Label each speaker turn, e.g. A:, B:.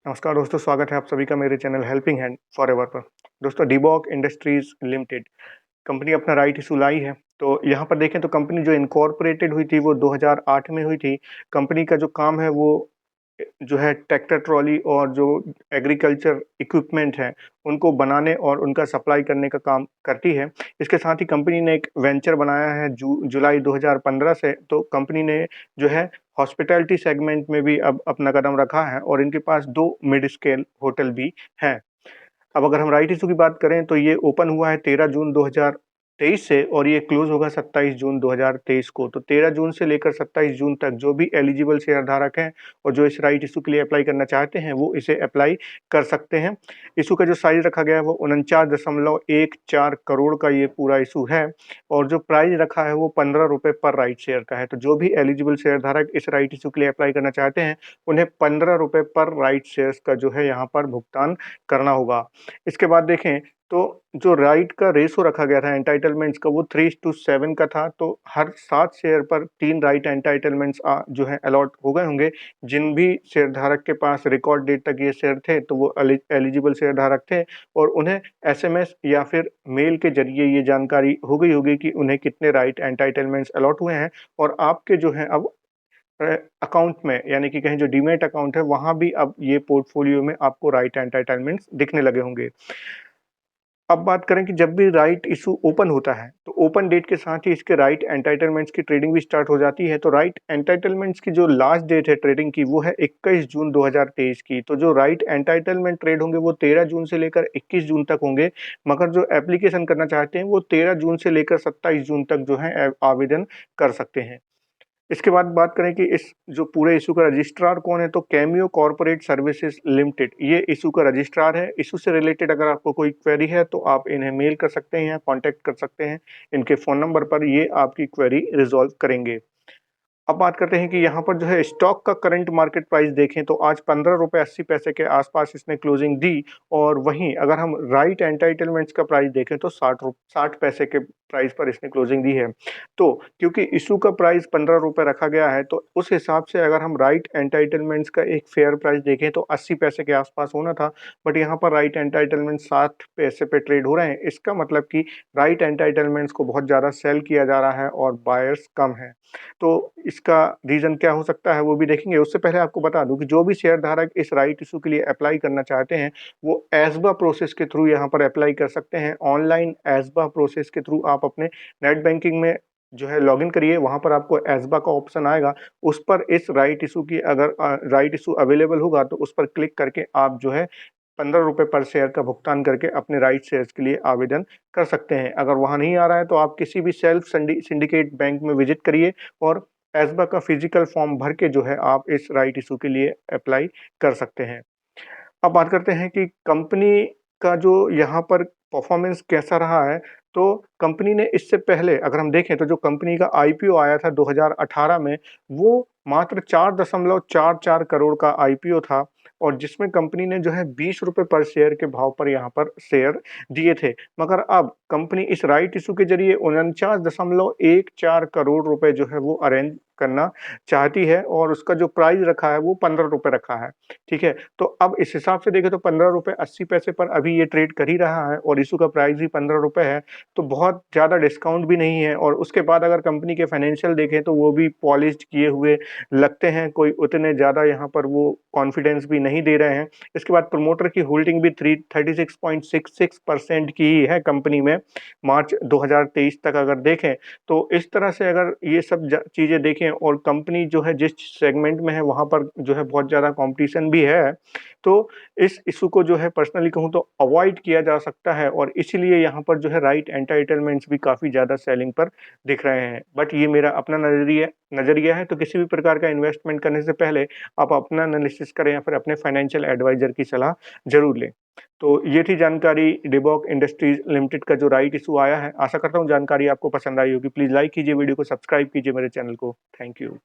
A: नमस्कार दोस्तों, स्वागत है आप सभी का मेरे चैनल हेल्पिंग हैंड फॉरएवर पर। दोस्तों, डीबॉक इंडस्ट्रीज लिमिटेड कंपनी अपना राइट इशू लाई है। तो यहाँ पर देखें तो कंपनी जो इनकॉर्पोरेटेड हुई थी वो 2008 में हुई थी। कंपनी का जो काम है वो जो है ट्रैक्टर ट्रॉली और जो एग्रीकल्चर इक्विपमेंट है उनको बनाने और उनका सप्लाई करने का काम करती है। इसके साथ ही कंपनी ने एक वेंचर बनाया है जुलाई 2015 से। तो कंपनी ने जो है हॉस्पिटैलिटी सेगमेंट में भी अब अपना कदम रखा है और इनके पास 2 मिड स्केल होटल भी हैं। अब अगर हम राइट इशू की बात करें तो ये ओपन हुआ है 13 जून 2023 से और ये क्लोज होगा 27 जून 2023 को। तो 13 जून से लेकर 27 जून तक जो भी एलिजिबल शेयर धारक हैं और जो इस राइट इशू के लिए अप्लाई करना चाहते हैं वो इसे अप्लाई कर सकते हैं। इशू का जो साइज रखा गया है वो 49.14 करोड़ का ये पूरा इशू है और जो प्राइस रखा है वो 15 रुपये पर राइट शेयर का है। तो जो भी एलिजिबल शेयर धारक इस राइट इशू के लिए अप्लाई करना चाहते हैं उन्हें 15 रुपये पर राइट शेयर्स का जो है यहाँ पर भुगतान करना होगा। इसके बाद देखें तो जो राइट का रेशो रखा गया था एंटाइटलमेंट्स का वो 3:7 का था। तो हर 7 शेयर पर 3 राइट एंटाइटलमेंट्स जो है अलॉट हो गए होंगे। जिन भी शेयर धारक के पास रिकॉर्ड डेट तक ये शेयर थे तो वो एलिजिबल शेयर धारक थे और उन्हें एसएमएस या फिर मेल के जरिए ये जानकारी हो गई होगी कि उन्हें कितने राइट एंटाइटलमेंट्स अलॉट हुए हैं। और आपके जो है अब अकाउंट में यानी कि कहें जो डीमैट अकाउंट है वहां भी अब ये पोर्टफोलियो में आपको राइट एंटाइटलमेंट्स दिखने लगे होंगे। अब बात करें कि जब भी राइट इशू ओपन होता है तो ओपन डेट के साथ ही इसके राइट एंटाइटलमेंट्स की ट्रेडिंग भी स्टार्ट हो जाती है। तो राइट एंटाइटलमेंट्स की जो लास्ट डेट है ट्रेडिंग की वो है 21 जून 2023 की। तो जो राइट एंटाइटलमेंट ट्रेड होंगे वो 13 जून से लेकर 21 जून तक होंगे, मगर जो एप्लीकेशन करना चाहते हैं वो 13 जून से लेकर 27 जून तक जो है आवेदन कर सकते हैं। इसके बाद बात करें कि इस जो पूरे इशू का रजिस्ट्रार कौन है तो कैमियो कॉर्पोरेट सर्विसेज लिमिटेड ये इशू का रजिस्ट्रार है। इशू से रिलेटेड अगर आपको कोई क्वेरी है तो आप इन्हें मेल कर सकते हैं या कांटेक्ट कर सकते हैं। इनके फ़ोन नंबर पर ये आपकी क्वेरी रिजॉल्व करेंगे। अब बात करते हैं कि यहाँ पर जो है स्टॉक का करंट मार्केट प्राइस देखें तो आज 15 रुपये 80 पैसे के आसपास इसने क्लोजिंग दी। और वहीं अगर हम राइट एंटाइटलमेंट्स का प्राइस देखें तो 60 पैसे के प्राइस पर इसने क्लोजिंग दी है। तो क्योंकि इशू का प्राइस 15 रुपये रखा गया है तो उस हिसाब से अगर हम राइट एंटाइटलमेंट्स का एक फेयर प्राइस देखें तो 80 पैसे के आसपास होना था। बट यहाँ पर राइट एंटाइटलमेंट 60 पैसे पे ट्रेड हो रहे हैं। इसका मतलब कि राइट एंटाइटलमेंट्स को बहुत ज़्यादा सेल किया जा रहा है और बायर्स कम है। तो इसका रीज़न क्या हो सकता है वो भी देखेंगे। उससे पहले आपको बता दूं कि जो भी शेयर धारक इस राइट इशू के लिए अप्लाई करना चाहते हैं वो एसबा प्रोसेस के थ्रू यहाँ पर अप्लाई कर सकते हैं। ऑनलाइन एसबा प्रोसेस के थ्रू आप अपने नेट बैंकिंग में जो है लॉगिन करिए, वहाँ पर आपको एसबा का ऑप्शन आएगा। उस पर इस राइट इशू की अगर राइट इशू अवेलेबल होगा तो उस पर क्लिक करके आप जो है 15 रुपये पर शेयर का भुगतान करके अपने राइट शेयर्स के लिए आवेदन कर सकते हैं। अगर वहाँ नहीं आ रहा है तो आप किसी भी सेल्फ सिंडिकेट बैंक में विजिट करिए और एसबा का फिजिकल फॉर्म भर के जो है आप इस राइट इशू के लिए अप्लाई कर सकते हैं। अब बात करते हैं कि कंपनी का जो यहाँ पर परफॉर्मेंस कैसा रहा है। तो कंपनी ने इससे पहले अगर हम देखें तो जो कंपनी का आईपीओ आया था 2018 में वो मात्र 4.44 करोड़ का आईपीओ था और जिसमें कंपनी ने जो है 20 रुपये पर शेयर के भाव पर यहाँ पर शेयर दिए थे। मगर अब कंपनी इस राइट इशू के जरिए 49.14 करोड़ रुपए जो है वो अरेंज करना चाहती है और उसका जो प्राइस रखा है वो 15 रुपये रखा है। ठीक है, तो अब इस हिसाब से देखें तो 15 रुपये 80 पैसे पर अभी ये ट्रेड कर ही रहा है और इशू का प्राइस भी 15 रुपये है। तो बहुत ज़्यादा डिस्काउंट भी नहीं है और उसके बाद अगर कंपनी के फाइनेंशियल देखें तो वो भी पॉलिश्ड किए हुए लगते हैं, कोई उतने ज़्यादा यहाँ पर वो कॉन्फिडेंस भी नहीं दे रहे हैं। इसके बाद प्रमोटर की होल्डिंग भी 36.66% की ही है कंपनी में मार्च 2023 तक अगर देखें। तो इस तरह से अगर ये सब चीज़ें देखें और कंपनी जो है जिस सेगमेंट में है वहाँ पर जो है बहुत ज़्यादा कंपटीशन भी है, तो इस इशू को जो है पर्सनली कहूँ तो अवॉइड किया जा सकता है और इसीलिए यहाँ पर जो है राइट एंटाइटलमेंट्स भी काफ़ी ज़्यादा सेलिंग पर दिख रहे हैं। बट ये मेरा अपना नज़रिया है। तो किसी भी प्रकार का इन्वेस्टमेंट करने से पहले आप अपना एनालिसिस करें या फिर अपने फाइनेंशियल एडवाइज़र की सलाह ज़रूर लें। तो ये थी जानकारी डिबॉक इंडस्ट्रीज लिमिटेड का जो राइट इशू आया है। आशा करता हूँ जानकारी आपको पसंद आई होगी। प्लीज़ लाइक कीजिए वीडियो को, सब्सक्राइब कीजिए मेरे चैनल को। Thank you.